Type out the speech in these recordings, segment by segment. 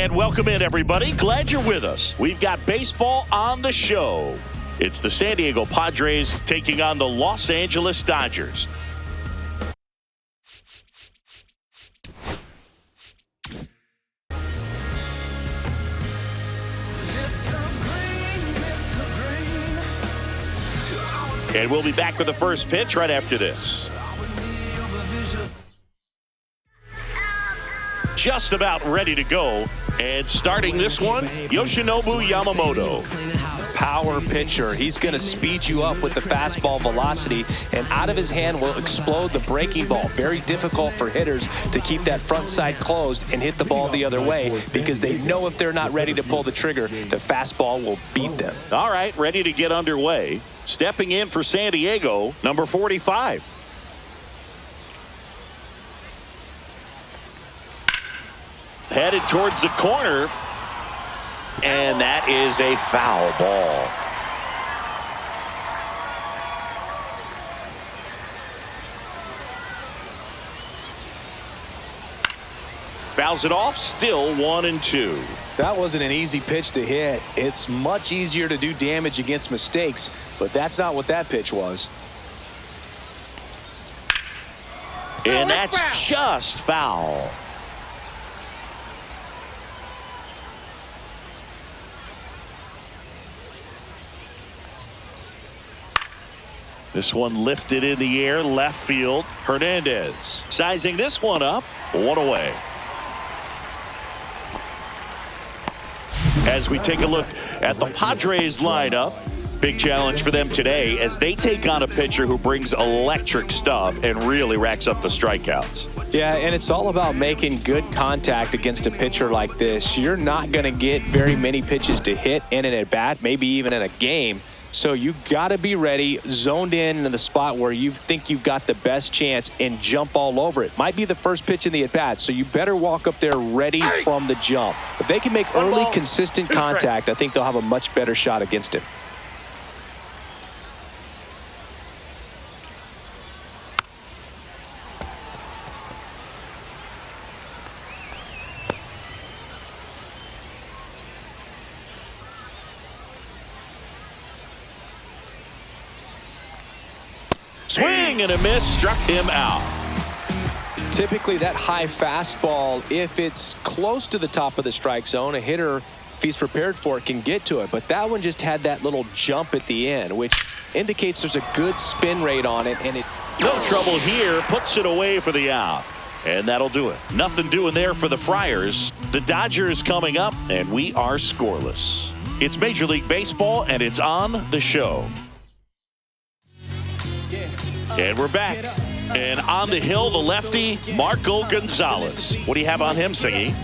And welcome in, everybody. Glad you're with us. We've got baseball on the show. It's the San Diego Padres taking on the Los Angeles Dodgers. And we'll be back with the first pitch right after this. Just about ready to go. And starting this one, Yoshinobu Yamamoto. Power pitcher. He's going to speed you up with the fastball velocity, and out of his hand will explode the breaking ball. Very difficult for hitters to keep that front side closed and hit the ball the other way, because they know if they're not ready to pull the trigger, the fastball will beat them. All right, ready to get underway. Stepping in for San Diego, number 45. Headed towards the corner, and that is a foul ball. Fouls it off, still 1-2. That wasn't an easy pitch to hit. It's much easier to do damage against mistakes, but that's not what that pitch was. And that's just foul. This one lifted in the air, left field. Hernandez sizing this one up, one away. As we take a look at the Padres lineup, big challenge for them today as they take on a pitcher who brings electric stuff and really racks up the strikeouts. Yeah, and it's all about making good contact against a pitcher like this. You're not going to get very many pitches to hit in an at-bat, maybe even in a game. So you got to be ready, zoned in the spot where you think you've got the best chance, and jump all over it. Might be the first pitch in the at-bat, so you better walk up there ready from the jump. If they can make early, consistent contact, I think they'll have a much better shot against him. Swing and a miss, struck him out. Typically that high fastball, if it's close to the top of the strike zone, a hitter, if he's prepared for it, can get to it. But that one just had that little jump at the end, which indicates there's a good spin rate on it. And no trouble here, puts it away for the out. And that'll do it. Nothing doing there for the Friars. The Dodgers coming up, and we are scoreless. It's Major League Baseball, and it's on the show. And we're back. And on the hill, the lefty, Marco Gonzalez. What do you have on him, Siggy?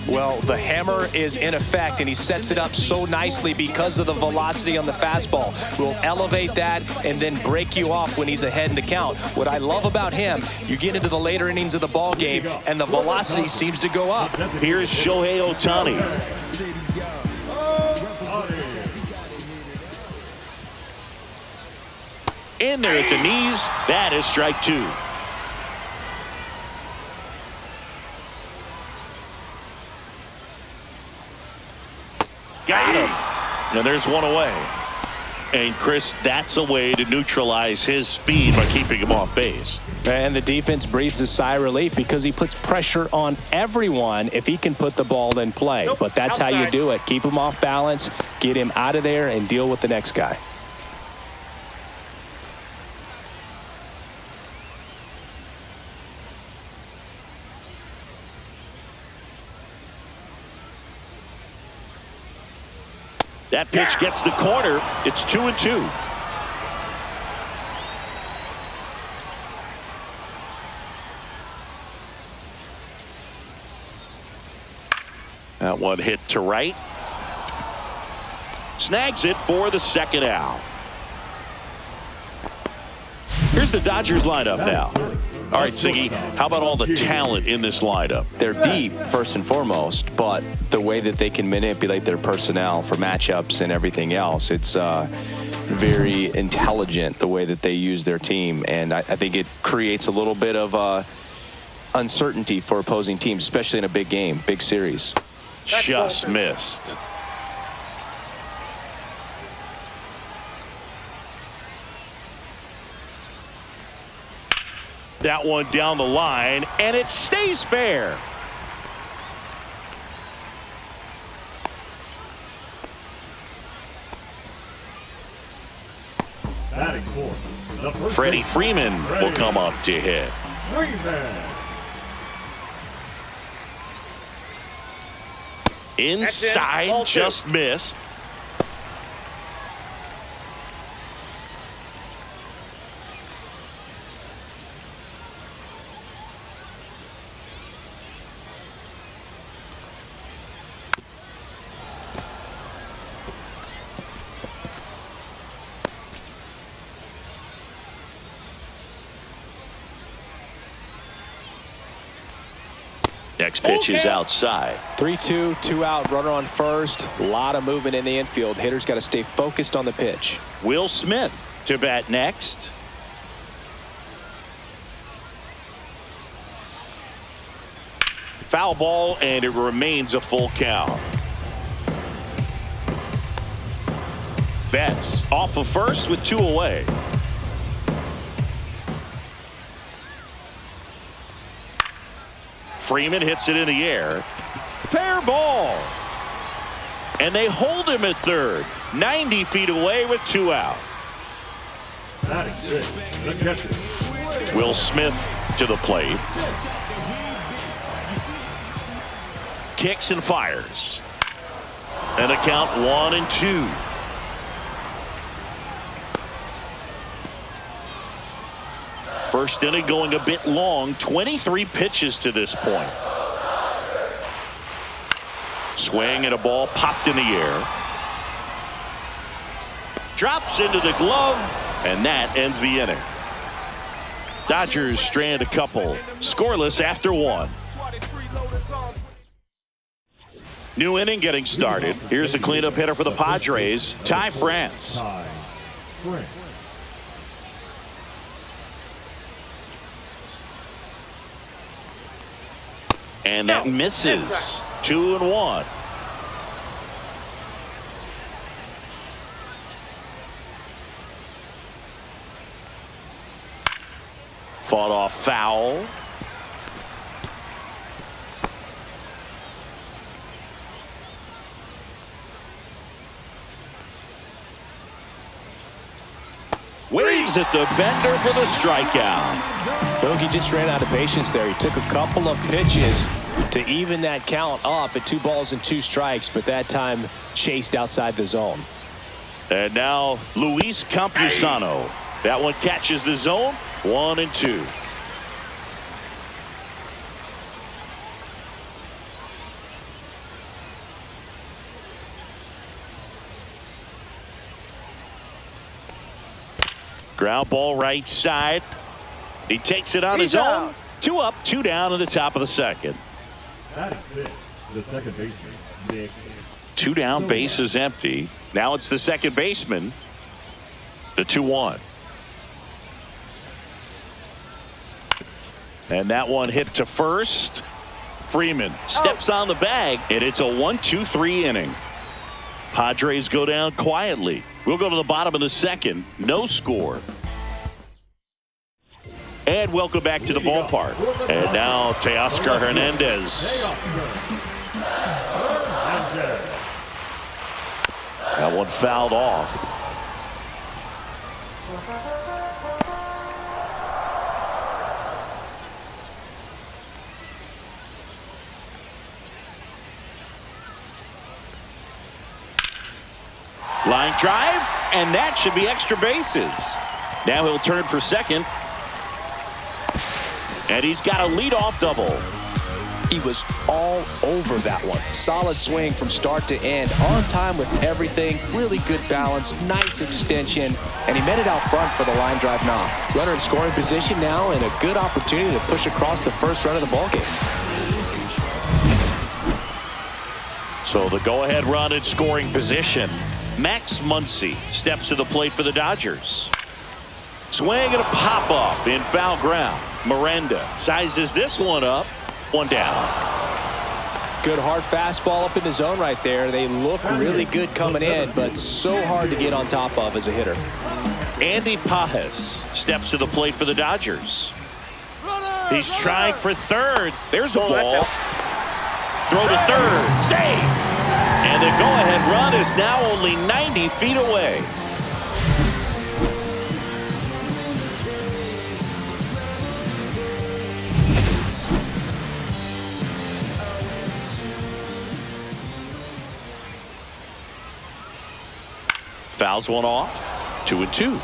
Well, the hammer is in effect, and he sets it up so nicely because of the velocity on the fastball. Will elevate that and then break you off when he's ahead in the count. What I love about him, you get into the later innings of the ball game, and the velocity seems to go up. Here's Shohei Ohtani. In there at the knees. That is strike two. Got him. Now there's one away. And Chris, that's a way to neutralize his speed by keeping him off base. And the defense breathes a sigh of relief because he puts pressure on everyone if he can put the ball in play. But that's how you do it. Keep him off balance, get him out of there, and deal with the next guy. That pitch gets the corner. It's 2-2. That one hit to right. Snags it for the second out. Here's the Dodgers lineup now. All right, Siggy, how about all the talent in this lineup? They're deep, first and foremost, but the way that they can manipulate their personnel for matchups and everything else, it's very intelligent the way that they use their team. And I think it creates a little bit of uncertainty for opposing teams, especially in a big game, big series. Just missed. That one down the line, and it stays fair. Freddie Freeman will come up to hit. Inside, just missed. Next pitch is outside. 3-2, 2 out, runner on first. A lot of movement in the infield. Hitter's got to stay focused on the pitch. Will Smith to bat next. Foul ball, and it remains a full count. Betts off of first with 2 away. Freeman hits it in the air. Fair ball. And they hold him at third. 90 feet away with 2 out. Will Smith to the plate. Kicks and fires. And a count 1-2. First inning going a bit long. 23 pitches to this point. Swing and a ball popped in the air. Drops into the glove, and that ends the inning. Dodgers strand a couple. Scoreless after 1. New inning getting started. Here's the cleanup hitter for the Padres, Ty France. And that misses. 2-1. Fought off foul. Waves at the bender for the strikeout. Bogey just ran out of patience there. He took a couple of pitches to even that count up at 2 balls and 2 strikes, but that time chased outside the zone. And now Luis Campusano. That one catches the zone. 1-2. Ground ball right side. He takes it on his own. 2 up, 2 down in the top of the second. The second baseman. 2 down, base is empty. Now it's the second baseman. The 2-1. And that one hit to first. Freeman steps on the bag, and it's a 1-2-3 inning. Padres go down quietly. We'll go to the bottom of the second. No score. And welcome back to the ballpark. And now Teoscar Hernandez. That one fouled off. Line drive, and that should be extra bases. Now he'll turn for second. And he's got a leadoff double. He was all over that one. Solid swing from start to end. On time with everything. Really good balance. Nice extension. And he met it out front for the line drive knock. Runner in scoring position now, and a good opportunity to push across the first run of the ballgame. So the go-ahead run in scoring position. Max Muncy steps to the plate for the Dodgers. Swing and a pop-up in foul ground. Miranda sizes this one up. 1 down. Good hard fastball up in the zone right there. They look really good coming in, but so hard to get on top of as a hitter. Andy Pajes steps to the plate for the Dodgers. He's trying for third. There's a ball. Throw to third. Save. And the go-ahead run is now only 90 feet away. Fouls one off. 2-2.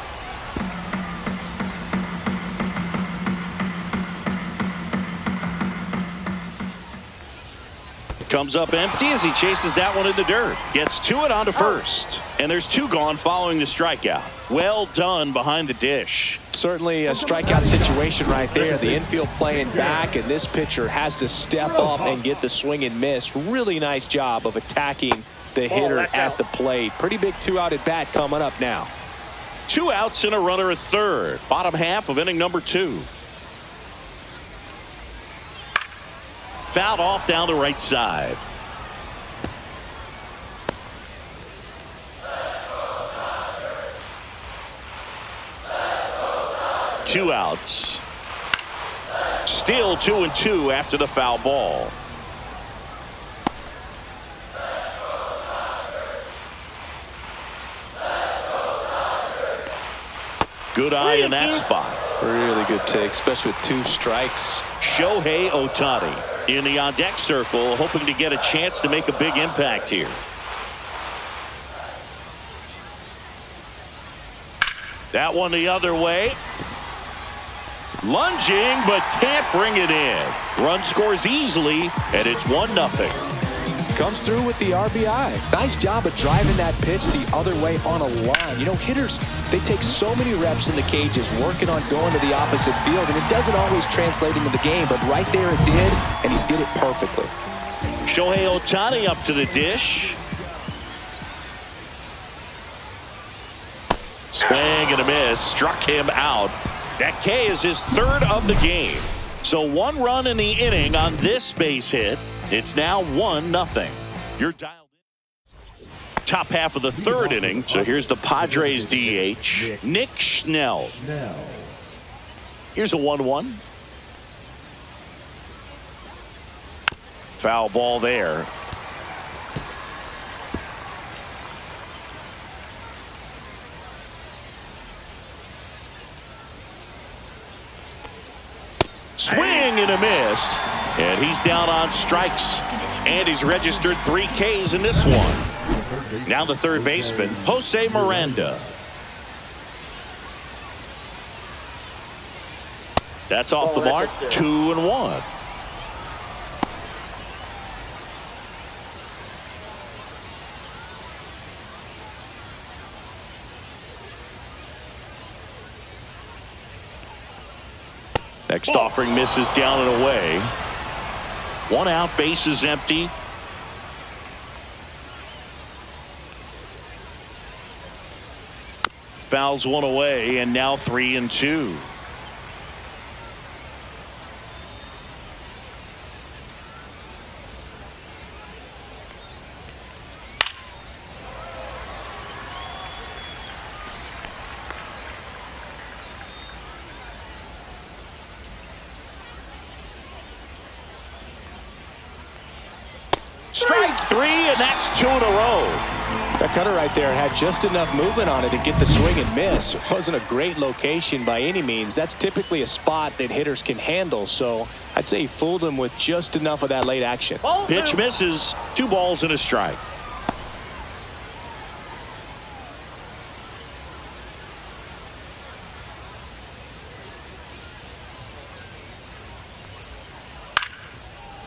Comes up empty as he chases that one in the dirt. Gets to it onto first. And there's two gone following the strikeout. Well done behind the dish. Certainly a strikeout situation right there. The infield playing back, and this pitcher has to step up and get the swing and miss. Really nice job of attacking the hitter at the plate. Pretty big two-out at bat coming up now. 2 outs and a runner at third. Bottom half of inning number 2. Fouled off down the right side. Two outs. Still 2-2 after the foul ball. Good eye in that spot. Really good take, especially with 2 strikes. Shohei Ohtani in the on-deck circle, hoping to get a chance to make a big impact here. That one the other way. Lunging, but can't bring it in. Run scores easily, and it's 1-0. Comes through with the RBI. Nice job of driving that pitch the other way on a line. You know, hitters, they take so many reps in the cages working on going to the opposite field, and it doesn't always translate into the game, but right there it did, and he did it perfectly. Shohei Ohtani up to the dish. Swing and a miss. Struck him out. That K is his 3rd of the game. So 1 run in the inning on this base hit. It's now 1-0. You're dialed in. Top half of the 3rd inning. So here's the Padres DH, Nick Schnell. Here's a 1-1. Foul ball there. Swing and a miss. And he's down on strikes. And he's registered 3 Ks in this one. Now the third baseman, Jose Miranda. That's off the mark. 2-1. Next offering misses down and away. 1 out, base is empty. Fouls 1 away, and now 3-2. Strike 3, and that's 2 in a row. That cutter right there had just enough movement on it to get the swing and miss. It wasn't a great location by any means. That's typically a spot that hitters can handle, so I'd say he fooled him with just enough of that late action. Pitch misses. 2 balls and a strike.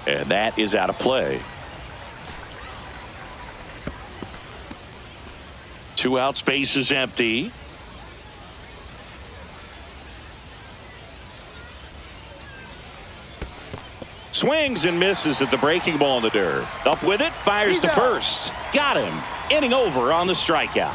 And that is out of play. 2 outs, base is empty. Swings and misses at the breaking ball in the dirt. Up with it, fires to first. Got him. Inning over on the strikeout.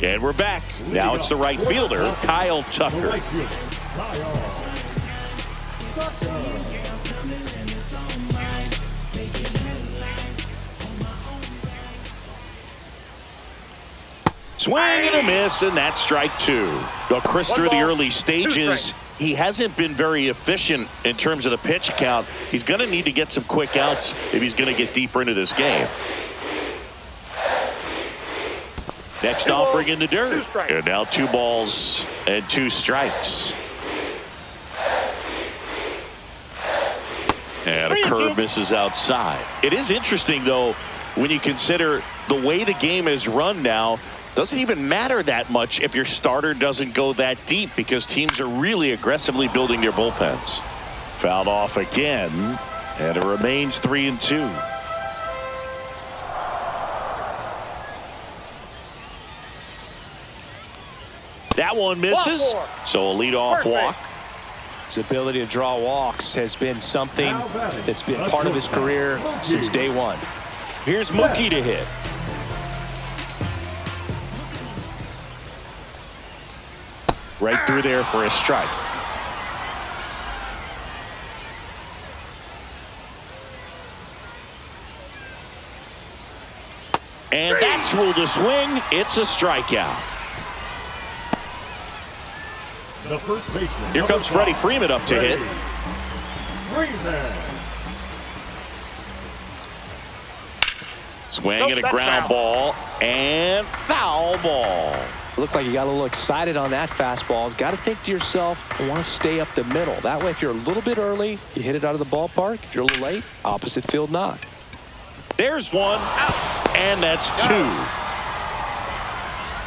And we're back. Now it's the right fielder, Kyle Tucker. Right fielder, Kyle. Swing and a miss, and that's strike two. Well, Chris, through the early stages, he hasn't been very efficient in terms of the pitch count. He's going to need to get some quick outs if he's going to get deeper into this game. Next offering in the dirt. And now 2 balls and 2 strikes. And a curve misses outside. It is interesting, though, when you consider the way the game is run now. Doesn't even matter that much if your starter doesn't go that deep, because teams are really aggressively building their bullpens. Fouled off again, and it remains 3-2. That one misses, so a leadoff walk. His ability to draw walks has been something that's been part of his career since day one. Here's Mookie to hit. Right through there for a strike. And that's ruled a swing. It's a strikeout. The first baseman. Here comes Freddie Freeman up to hit. Freeman. Swing and a ground ball and foul ball. Looked like you got a little excited on that fastball. Got to think to yourself, I want to stay up the middle. That way, if you're a little bit early, you hit it out of the ballpark. If you're a little late, opposite field knock. There's one, and that's 2.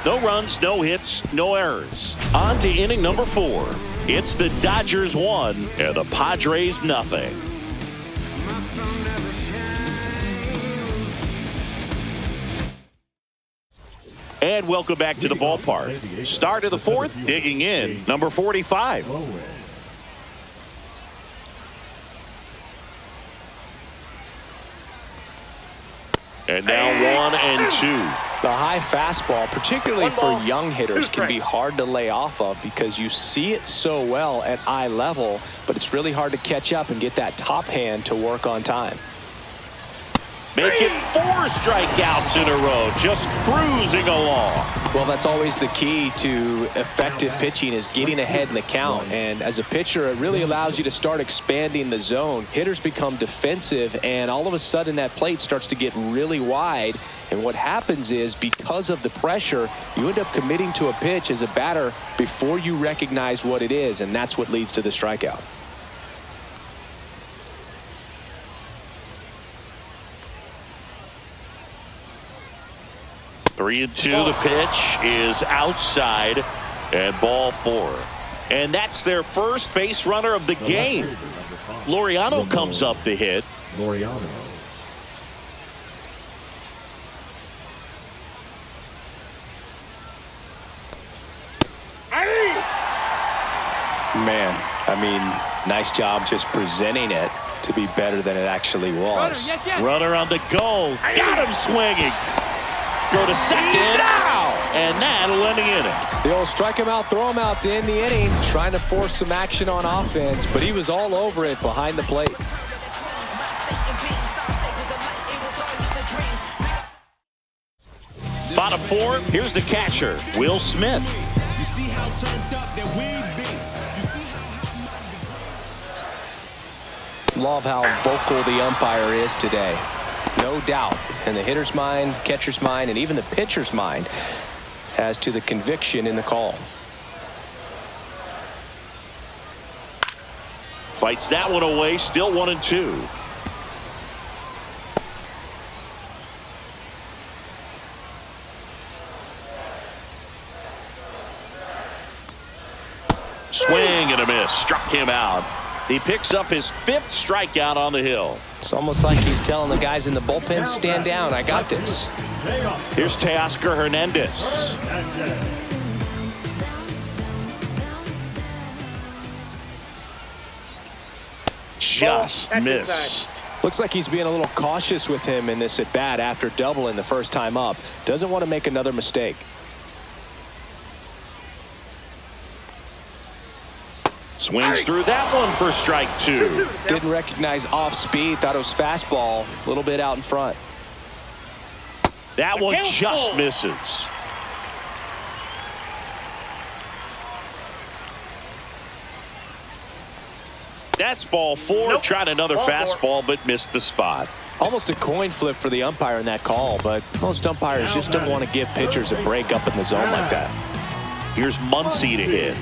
No runs, no hits, no errors. On to inning number 4. It's the Dodgers 1 and the Padres nothing. And welcome back to the ballpark. Start of the 4th, digging in, number 45. And now 1 and 2. The high fastball, particularly for young hitters, can be hard to lay off of because you see it so well at eye level, but it's really hard to catch up and get that top hand to work on time. Make it 4 strikeouts in a row, just cruising along. Well, that's always the key to effective pitching, is getting ahead in the count. And as a pitcher, it really allows you to start expanding the zone. Hitters become defensive, and all of a sudden that plate starts to get really wide. And what happens is, because of the pressure, you end up committing to a pitch as a batter before you recognize what it is, and that's what leads to the strikeout. Three and 2. The pitch is outside, and ball 4. And that's their first base runner of the game. Laureano comes up to hit. Laureano. Man, I mean, nice job just presenting it to be better than it actually was. Runner on the go. Got him swinging. Go to second. Ow! And that'll end the inning. The old strike him out, throw him out to end the inning, trying to force some action on offense, but he was all over it behind the plate. Bottom 4, here's the catcher, Will Smith. Love how vocal the umpire is today. No doubt in the hitter's mind, catcher's mind, and even the pitcher's mind as to the conviction in the call. Fights that one away, still 1 and 2. Swing and a miss, struck him out. He picks up his 5th strikeout on the hill. It's almost like he's telling the guys in the bullpen, stand down, I got this. Here's Teoscar Hernandez. Just missed. Looks like he's being a little cautious with him in this at bat after double in the first time up. Doesn't want to make another mistake. Swings through that one for strike 2. Didn't recognize off speed. Thought it was fastball. A little bit out in front. That one just misses. That's ball 4. Nope. Tried another Ball fastball, but missed the spot. Almost a coin flip for the umpire in that call, but most umpires just don't want to give pitchers a break up in the zone like that. Here's Muncy to hit.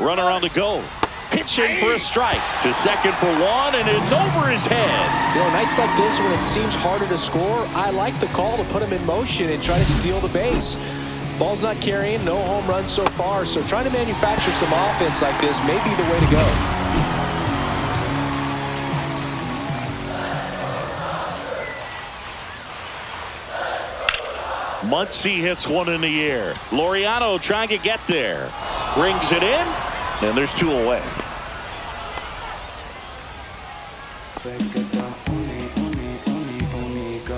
Runner on the go. Pitching for a strike. To second for 1, and it's over his head. You know, nights like this when it seems harder to score, I like the call to put him in motion and try to steal the base. Ball's not carrying, no home runs so far, so trying to manufacture some offense like this may be the way to go. Muncy hits one in the air. Laureano trying to get there. Brings it in, and there's 2 away.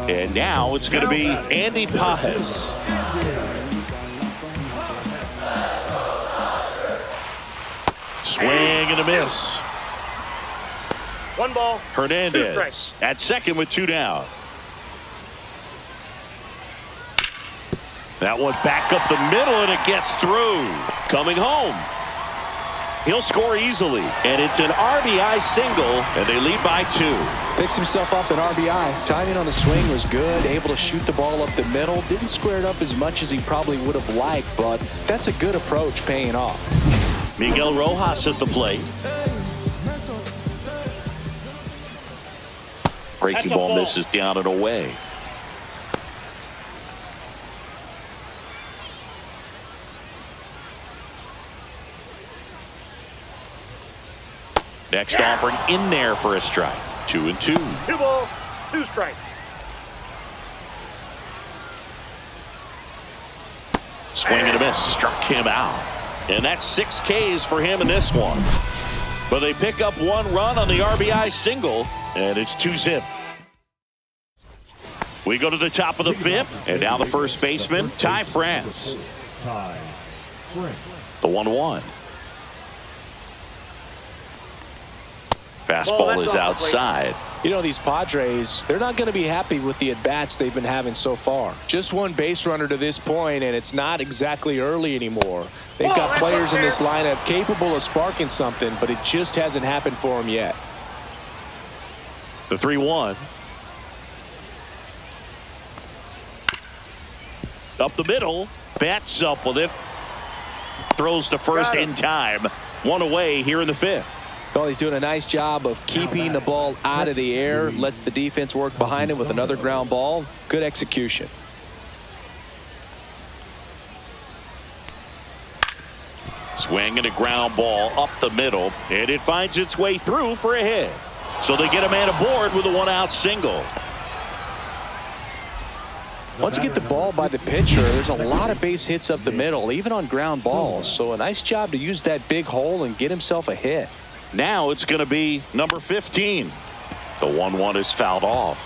And now it's going to be Andy Pajes. Swing and a miss. 1 ball. 2 Hernandez strikes. at second with 2 down. That one back up the middle, and it gets through. Coming home. He'll score easily, and it's an RBI single, and they lead by 2. Picks himself up an RBI. Timing on the swing was good, able to shoot the ball up the middle. Didn't square it up as much as he probably would have liked, but that's a good approach paying off. Miguel Rojas at the plate. Breaking ball misses down and away. Next offering in there for a strike. 2-2. 2 balls, 2 strikes. Swing and a miss. Struck him out. And that's 6 Ks for him in this one. But they pick up 1 run on the RBI single, and it's 2-zip. We go to the top of the 5th, and now the first baseman, Ty France. Ty France. The 1-1. Fastball is outside. You know, these Padres, they're not going to be happy with the at-bats they've been having so far. Just 1 base runner to this point, and it's not exactly early anymore. They've got players in this lineup capable of sparking something, but it just hasn't happened for them yet. The 3-1. Up the middle. Bats up with it. Throws to first in time. 1 away here in the 5th. Well, he's doing a nice job of keeping the ball out of the air. Lets the defense work behind him with another ground ball. Good execution. Swing and a ground ball up the middle, and it finds its way through for a hit. So they get a man aboard with a 1-out single. Once you get the ball by the pitcher, there's a lot of base hits up the middle, even on ground balls. So a nice job to use that big hole and get himself a hit. Now it's going to be number 15. The 1-1 is fouled off.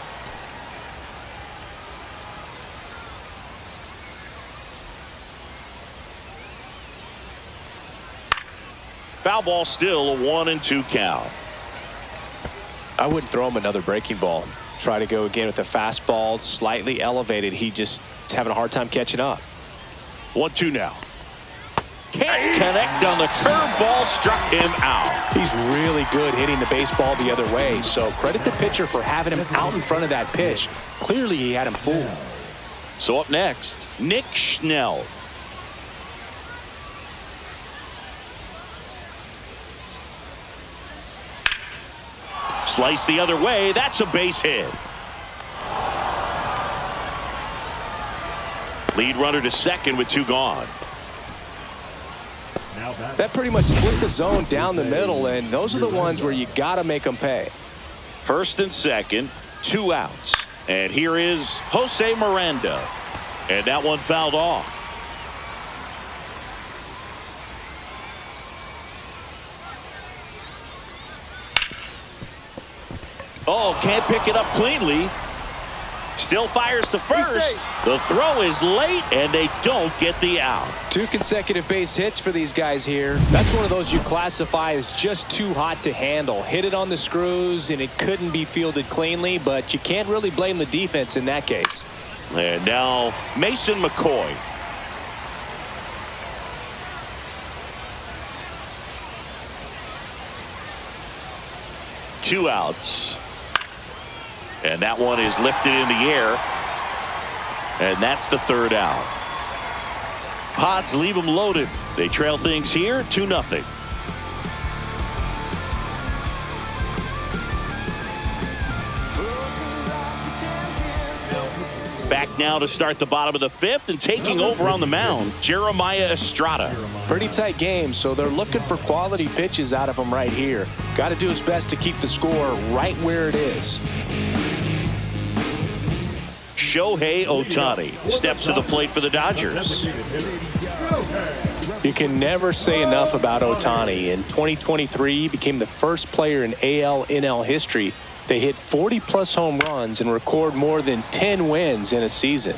Foul ball, still a 1-2 count. I wouldn't throw him another breaking ball. Try to go again with the fastball, slightly elevated. He just is having a hard time catching up. 1-2 now. Can't connect on the curveball, struck him out. He's really good hitting the baseball the other way, so credit the pitcher for having him out in front of that pitch. Clearly he had him fooled. So up next, Nick Schnell. Slice the other way. That's a base hit. Lead runner to second with 2 gone. That pretty much split the zone down the middle, and those are the ones where you got to make them pay. First and second, 2 outs. And here is Jose Miranda. And that one fouled off. Oh, can't pick it up cleanly. Still fires to first. The throw is late, and they don't get the out. 2 consecutive base hits for these guys here. That's one of those you classify as just too hot to handle. Hit it on the screws, and it couldn't be fielded cleanly, but you can't really blame the defense in that case. And now Mason McCoy. Two outs. And that one is lifted in the air. And that's the third out. Pods leave them loaded. They trail things here 2-0. Back now to start the bottom of the 5th, and taking over on the mound, Jeremiah Estrada. Pretty tight game, so they're looking for quality pitches out of him right here. Got to do his best to keep the score right where it is. Shohei Ohtani steps to the plate for the Dodgers. You can never say enough about Ohtani. In 2023, he became the first player in AL/NL history to hit 40-plus home runs and record more than 10 wins in a season.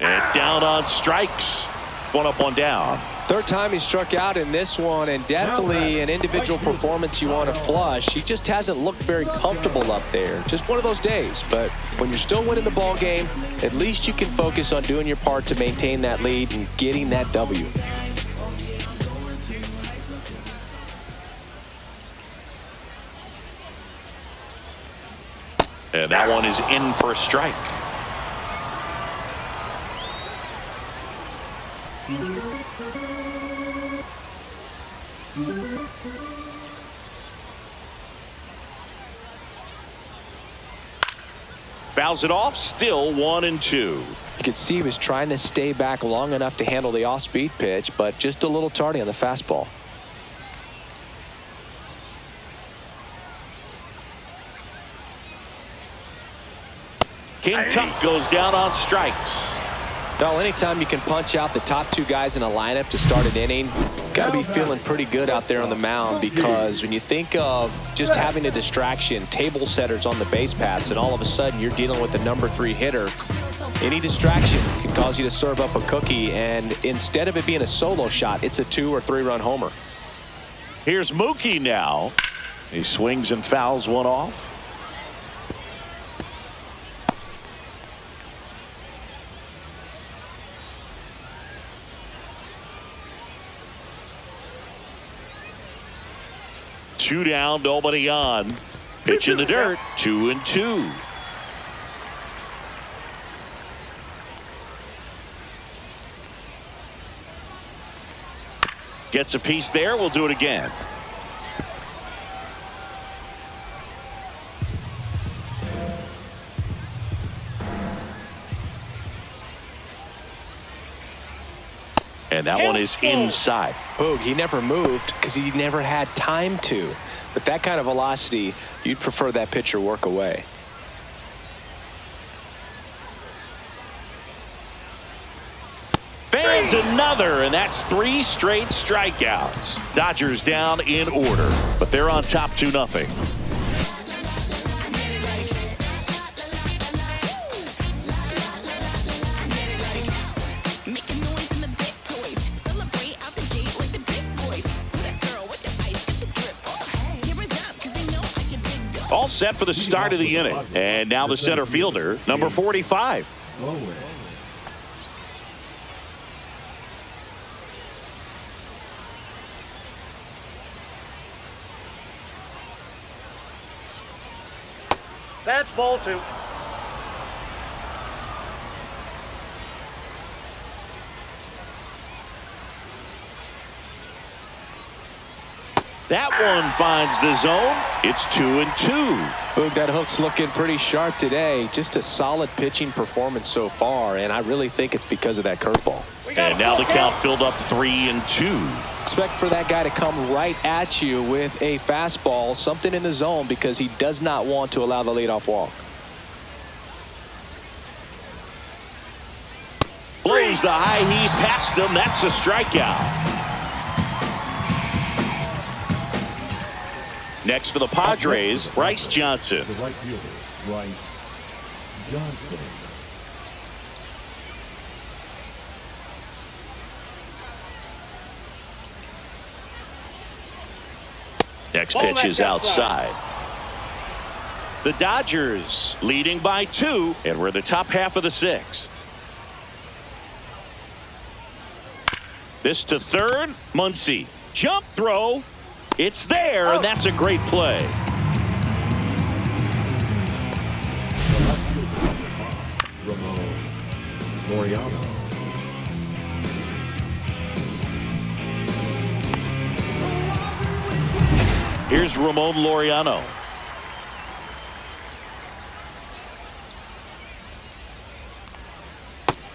And down on strikes. 1 up, 1 down. Third time he struck out in this one, and definitely an individual performance you want to flush. He just hasn't looked very comfortable up there. Just one of those days. But when you're still winning the ball game, at least you can focus on doing your part to maintain that lead and getting that W. And that one is in for a strike. Fouls it off, still 1-2. You could see he was trying to stay back long enough to handle the off-speed pitch, but just a little tardy on the fastball. King Tuck goes down on strikes. Well, anytime you can punch out the top 2 guys in a lineup to start an inning, got to be feeling pretty good out there on the mound, because when you think of just having a distraction, table setters on the base paths, and all of a sudden you're dealing with the number 3 hitter, any distraction can cause you to serve up a cookie, and instead of it being a solo shot, it's a 2 or 3 run homer. Here's Mookie now. He swings and fouls one off. Two down, nobody on. Pitch in the dirt, 2-2. Gets a piece there. We'll do it again. And that one is inside. Boog, he never moved because he never had time to. But that kind of velocity, you'd prefer that pitcher work away. Fans another, and that's 3 straight strikeouts. Dodgers down in order, but they're on top 2-0. All set for the start of the inning. And now the center fielder, number 45. That's ball 2. That one finds the zone. It's 2-2. Boog, that hook's looking pretty sharp today. Just a solid pitching performance so far, and I really think it's because of that curveball. And now the count filled up 3-2. Expect for that guy to come right at you with a fastball, something in the zone, because he does not want to allow the leadoff walk. Blows the high heat past him. That's a strikeout. Next for the Padres, Bryce Johnson. The right fielder, Bryce Johnson. Next pitch is outside. The Dodgers leading by 2, and we're in the top half of the 6th. This to third, Muncy. Jump throw. It's there, and that's a great play. Ramon Laureano. Here's Ramon Laureano.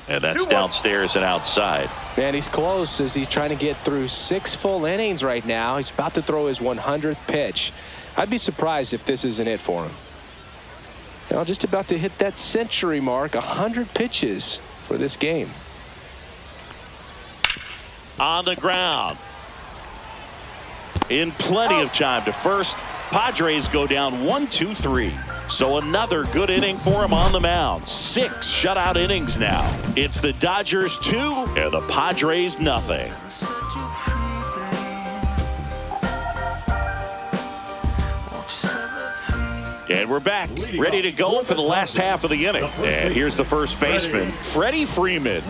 And that's downstairs and outside. Man, he's close as he's trying to get through 6 full innings right now. He's about to throw his 100th pitch. I'd be surprised if this isn't it for him. Now just about to hit that century mark, 100 pitches for this game. On the ground. In plenty of time to first. Padres go down 1-2-3. So another good inning for him on the mound. 6 shutout innings now. It's the Dodgers 2 and the Padres nothing. And we're back, ready to go for the last half of the inning. And here's the first baseman, Freddie Freeman.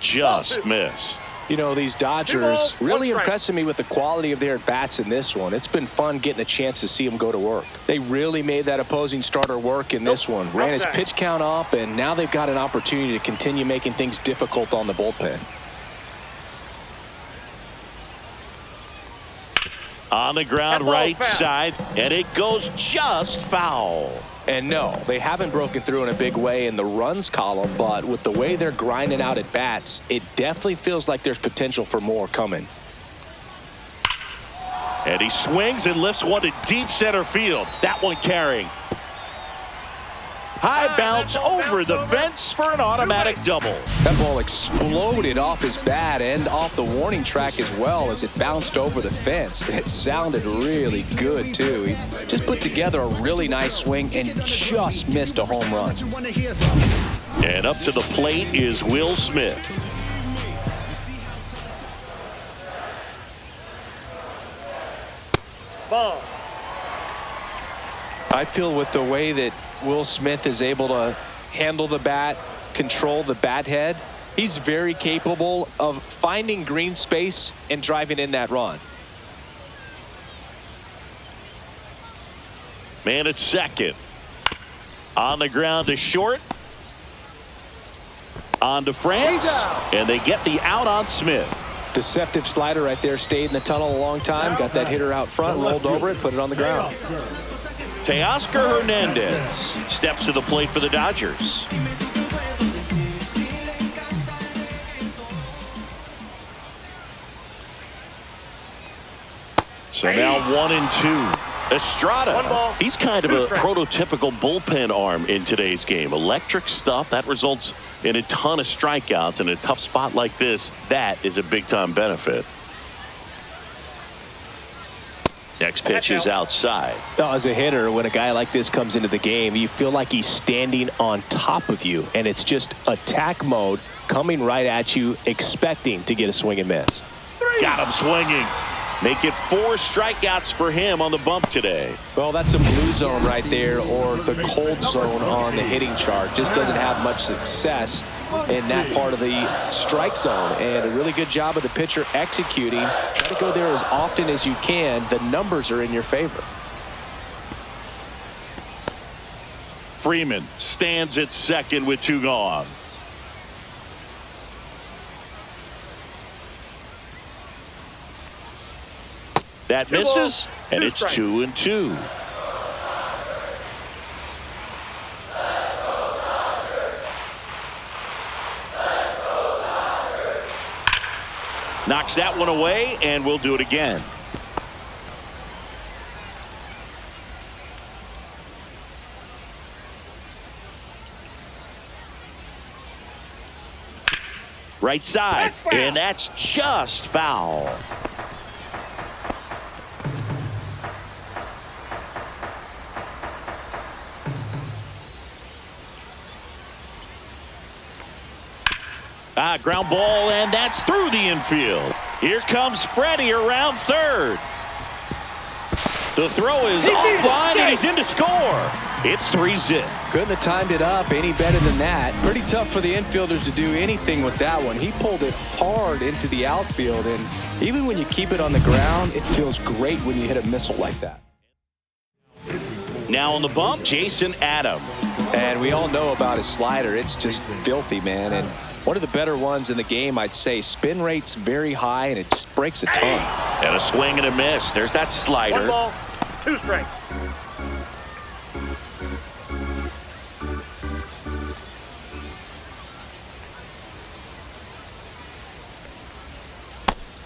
Just missed. You know, these Dodgers really impressing me with the quality of their at-bats in this one. It's been fun getting a chance to see them go to work. They really made that opposing starter work in this one. Ran his pitch count up, and now they've got an opportunity to continue making things difficult on the bullpen. On the ground, right side, and it goes just foul. And no, they haven't broken through in a big way in the runs column, but with the way they're grinding out at bats, it definitely feels like there's potential for more coming. And he swings and lifts one to deep center field. That one carrying. High bounce over the fence for an automatic double. That ball exploded off his bat and off the warning track as well as it bounced over the fence. It sounded really good, too. He just put together a really nice swing and just missed a home run. And up to the plate is Will Smith. Ball. I feel with the way that Will Smith is able to handle the bat, control the bat head, he's very capable of finding green space and driving in that run. Man at second. On the ground to short. On to France. And they get the out on Smith. Deceptive slider right there. Stayed in the tunnel a long time. Got that hitter out front, rolled over it, put it on the ground. Teoscar Hernandez steps to the plate for the Dodgers. So now 1-2. Estrada, he's kind of a prototypical bullpen arm in today's game. Electric stuff that results in a ton of strikeouts. In a tough spot like this, that is a big-time benefit. Next pitch is outside. As a hitter, when a guy like this comes into the game, you feel like he's standing on top of you, and it's just attack mode coming right at you, expecting to get a swing and miss. Got him swinging. Make it 4 strikeouts for him on the bump today. Well, that's a blue zone right there, or the cold zone on the hitting chart. Just doesn't have much success in that part of the strike zone. And a really good job of the pitcher executing. Try to go there as often as you can. The numbers are in your favor. Freeman stands at second with 2 gone. That misses, and it's 2-2. Knocks that one away, and we'll do it again. Right side, and that's just foul. Ground ball, and that's through the infield. Here comes Freddie around third. The throw is offline, and he's in to score. It's 3-zip. Couldn't have timed it up any better than that. Pretty tough for the infielders to do anything with that one. He pulled it hard into the outfield, and even when you keep it on the ground, it feels great when you hit a missile like that. Now on the bump, Jason Adam. And we all know about his slider. It's just filthy, man. And one of the better ones in the game, I'd say. Spin rate's very high, and it just breaks a ton. And a swing and a miss. There's that slider. 1 ball, 2 strikes.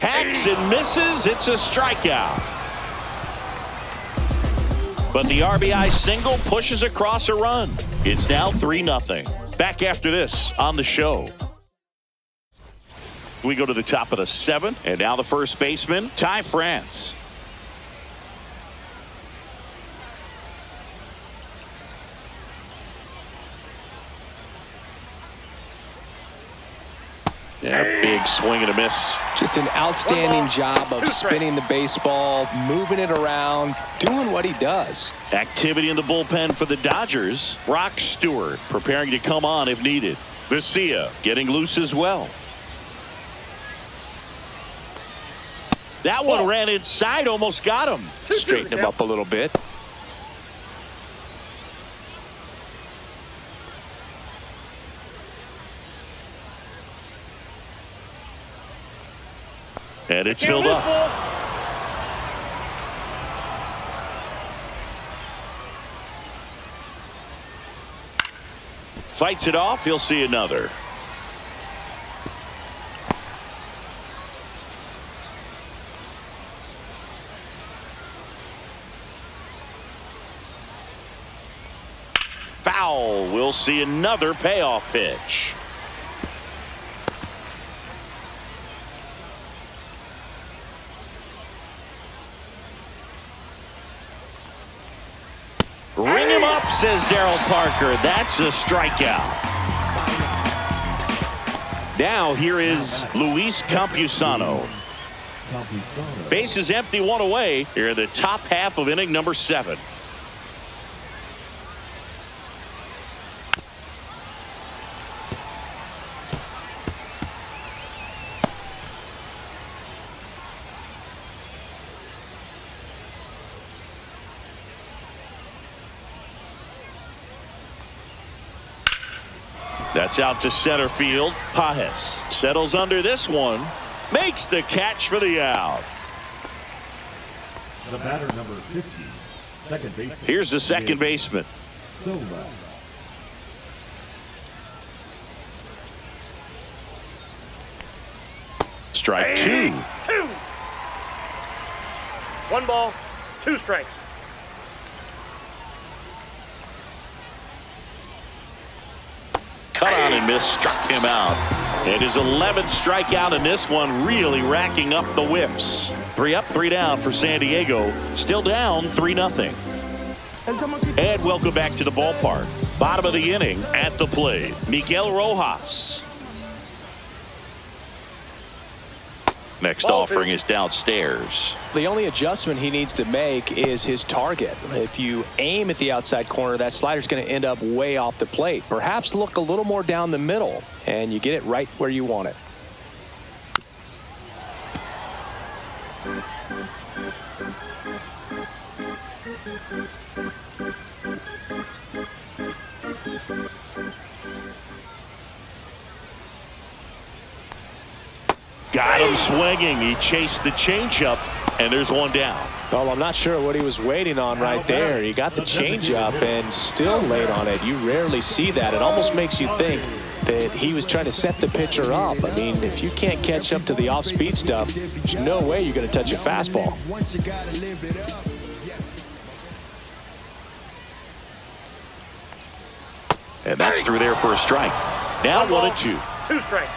Hacks and misses. It's a strikeout. But the RBI single pushes across a run. It's now 3-0. Back after this on the show. We go to the top of the 7th, and now the first baseman, Ty France. Yeah, big swing and a miss. Just an outstanding job of spinning the baseball, moving it around, doing what he does. Activity in the bullpen for the Dodgers. Brock Stewart preparing to come on if needed. Vesia getting loose as well. That one ran inside, almost got him. Straighten him up a little bit. And it's filled up. Fights it off. He'll see another. Foul. We'll see another payoff pitch. Ring him up, says Darryl Parker. That's a strikeout. Now here is Luis Campusano. Base is empty, 1 away. Here in the top half of inning number 7. That's out to center field. Pajes settles under this one. Makes the catch for the out. The batter number 50, second baseman. Here's the second baseman. Silva. Strike 2. 1 ball, 2 strikes. Cut on and miss, struck him out. And his 11th strikeout in this one, really racking up the whiffs. 3 up, 3 down for San Diego. Still down 3-0. And welcome back to the ballpark. Bottom of the inning at the plate, Miguel Rojas. Next offering is downstairs. The only adjustment he needs to make is his target. If you aim at the outside corner, that slider's going to end up way off the plate. Perhaps look a little more down the middle, and you get it right where you want it. Got him swinging. He chased the changeup, and there's one down. Well, I'm not sure what he was waiting on right there. He got the changeup and still laid on it. You rarely see that. It almost makes you think that he was trying to set the pitcher up. I mean, if you can't catch up to the off-speed stuff, there's no way you're going to touch a fastball. And that's through there for a strike. Now 1-2. 2 strikes.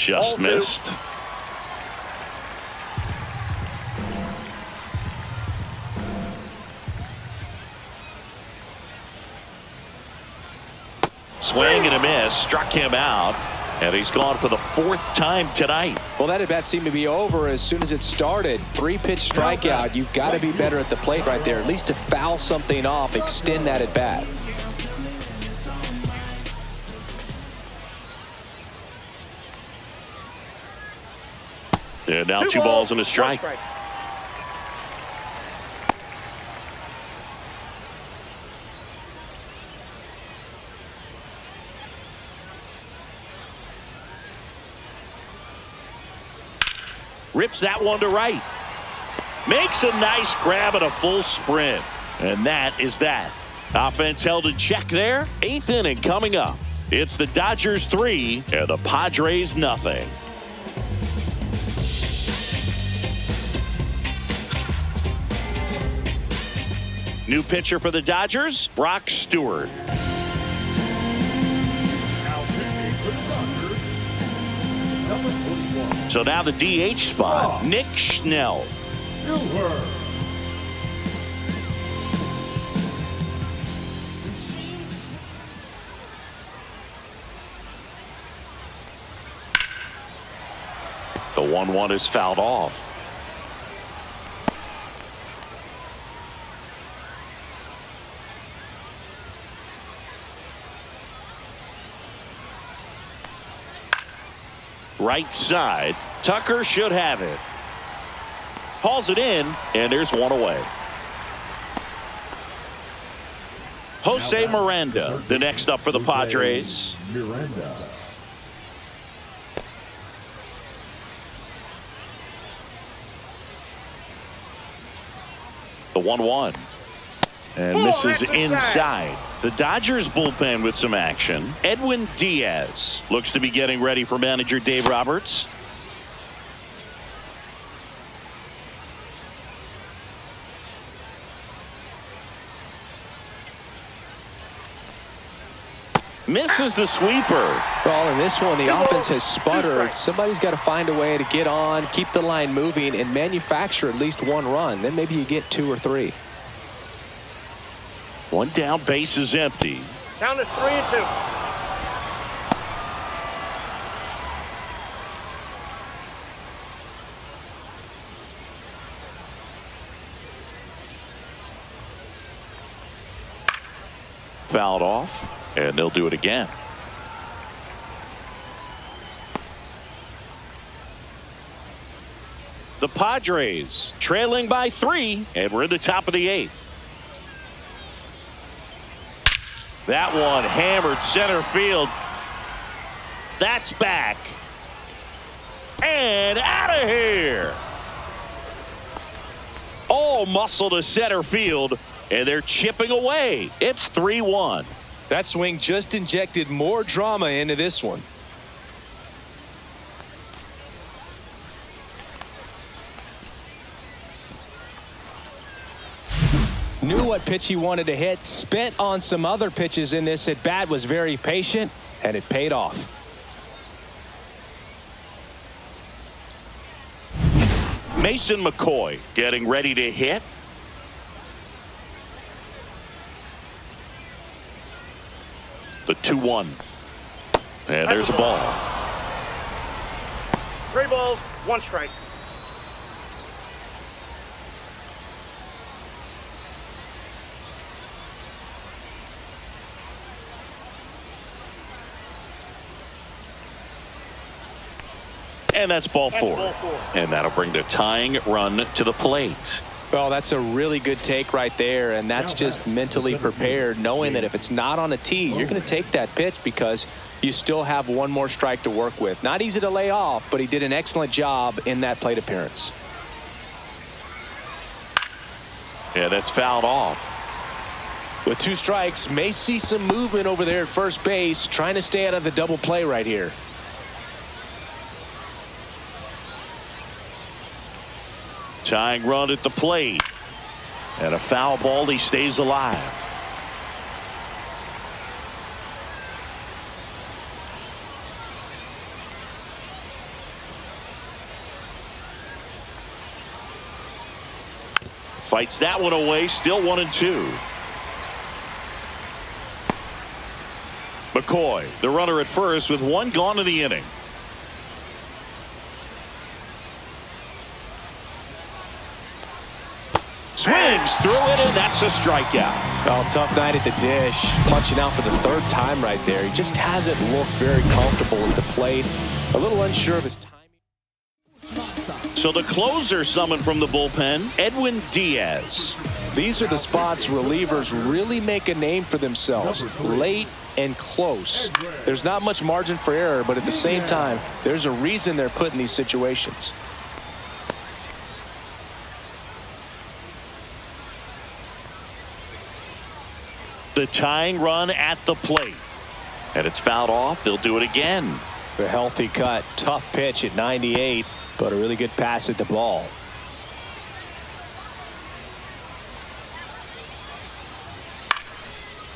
Just Ball 2. missed. Swing and a miss. Struck him out. And he's gone for the 4th time tonight. Well, that at bat seemed to be over as soon as it started. 3-pitch strikeout. You've got to be better at the plate right there, at least to foul something off, extend that at bat. And now 2 balls and a strike. Rips that one to right. Makes a nice grab and a full sprint. And that is that. Offense held in check there. 8th inning coming up. It's the Dodgers 3 and the Padres nothing. New pitcher for the Dodgers, Brock Stewart. Now pitching for the Dodgers, number 41. So now the DH spot, Nick Schnell. Silver. The 1-1 is fouled off. Right side. Tucker should have it. Hauls it in, and there's one away. Jose Miranda, the next up for the Padres. Miranda. The 1-1. And misses inside. The Dodgers bullpen with some action. Edwin Diaz looks to be getting ready for manager Dave Roberts. Misses the sweeper. Well, in this one, the offense has sputtered. Somebody's got to find a way to get on, keep the line moving, and manufacture at least 1 run. Then maybe you get 2 or 3. 1 down, base is empty. Count is 3-2. Fouled off, and they'll do it again. The Padres trailing by 3, and we're in the top of the 8th. That one hammered center field. That's back. And out of here. All muscle to center field, and they're chipping away. It's 3-1. That swing just injected more drama into this one. Knew what pitch he wanted to hit, spent on some other pitches in this at bat, was very patient, and it paid off. Mason McCoy getting ready to hit. The 2-1. And there's a ball. 3 balls, 1 strike. And that's ball 4. And that'll bring the tying run to the plate. Well, that's a really good take right there, and that's just mentally prepared, knowing that if it's not on a tee, you're going to take that pitch because you still have 1 more strike to work with. Not easy to lay off, but he did an excellent job in that plate appearance. Yeah, that's fouled off. With 2 strikes, may see some movement over there at first base, trying to stay out of the double play right here. Tying run at the plate. And a foul ball, he stays alive. Fights that one away, still 1-2. McCoy, the runner at first with one gone in the inning. Swings through it, and that's a strikeout. Oh, tough night at the dish. Punching out for the third time right there. He just hasn't looked very comfortable at the plate. A little unsure of his timing. So the closer summoned from the bullpen, Edwin Diaz. These are the spots relievers really make a name for themselves. Late and close. There's not much margin for error, but at the same time, there's a reason they're put in these situations. The tying run at the plate. And it's fouled off. They'll do it again. The healthy cut. Tough pitch at 98, but a really good pass at the ball.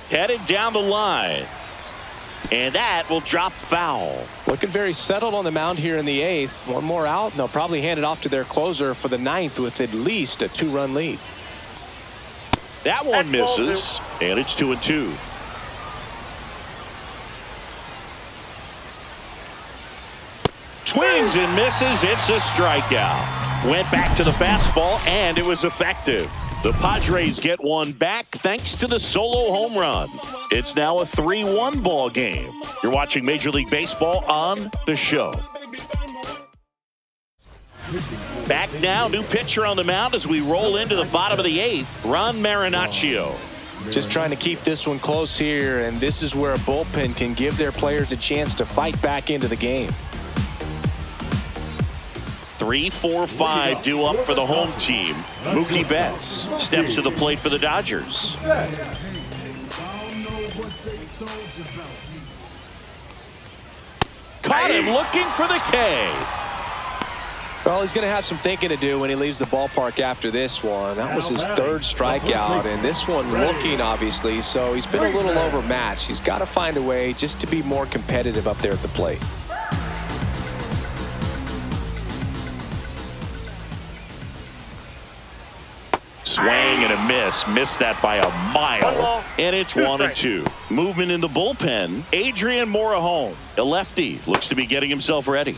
Headed down the line. And that will drop foul. Looking very settled on the mound here in the 8th. One more out, and they'll probably hand it off to their closer for the 9th with at least a 2-run lead. That one misses, and it's 2-2. Swings and misses. It's a strikeout. Went back to the fastball, and it was effective. The Padres get one back thanks to the solo home run. It's now a 3-1 ball game. You're watching Major League Baseball on The Show. Back now, new pitcher on the mound as we roll into the bottom of the 8th, Ron Marinaccio. Just trying to keep this one close here, and this is where a bullpen can give their players a chance to fight back into the game. 3-4-5 due up for the home team. Mookie Betts steps to the plate for the Dodgers. Caught him looking for the K. Well, he's going to have some thinking to do when he leaves the ballpark after this one. That was his 3rd strikeout, and this one looking, obviously, so he's been a little overmatched. He's got to find a way just to be more competitive up there at the plate. Swing and a miss. Missed that by a mile. And it's 1-2. Movement in the bullpen. Adrian Morejon, a lefty, looks to be getting himself ready.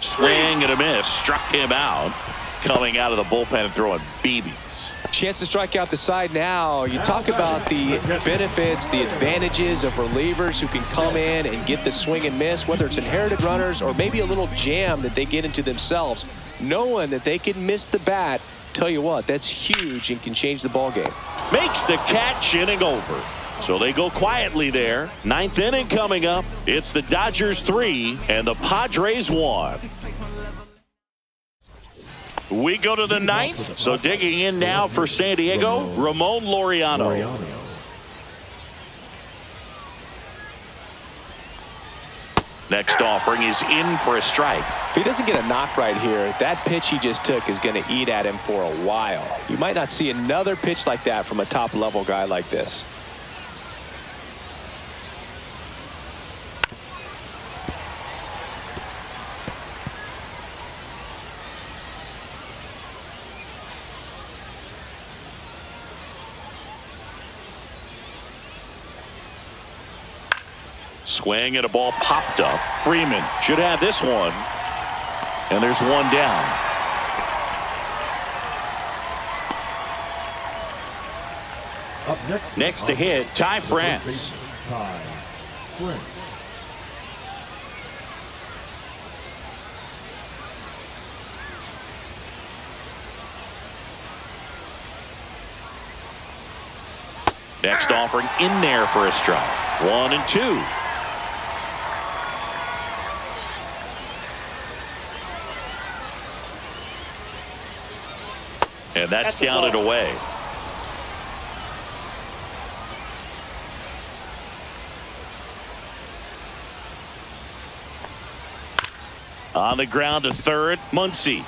Swing and a miss. Struck him out. Coming out of the bullpen and throwing BBs. Chance to strike out the side now. You talk about the benefits, the advantages of relievers who can come in and get the swing and miss, whether it's inherited runners or maybe a little jam that they get into themselves. Knowing that they can miss the bat, tell you what, that's huge and can change the ball game. Makes the catch, inning over. So they go quietly there. 9th inning coming up. It's the Dodgers 3 and the Padres 1. We go to the 9th. So digging in now for San Diego, Ramon Laureano. Next offering is in for a strike. If he doesn't get a knock right here, that pitch he just took is going to eat at him for a while. You might not see another pitch like that from a top-level guy like this. Swing and a ball popped up. Freeman should have this one. And there's one down. Up Next to hit, Ty France. Ty France. Next offering in there for a strike. 1-2. And that's down and away. On the ground to third, Muncy.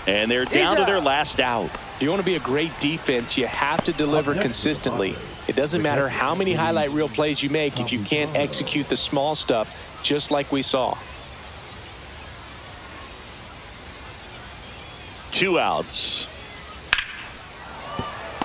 And they're down to their last out. If you want to be a great defense, you have to deliver consistently. It doesn't matter how many highlight reel plays you make if you can't execute the small stuff, just like we saw. 2 outs.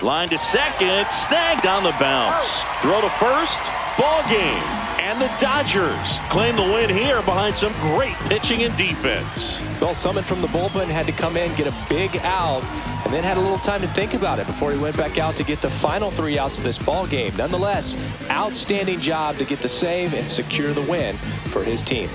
Line to second, snagged on the bounce. Throw to first, ball game. And the Dodgers claim the win here behind some great pitching and defense. Well, Summit from the bullpen had to come in, get a big out, and then had a little time to think about it before he went back out to get the final 3 outs of this ball game. Nonetheless, outstanding job to get the save and secure the win for his team.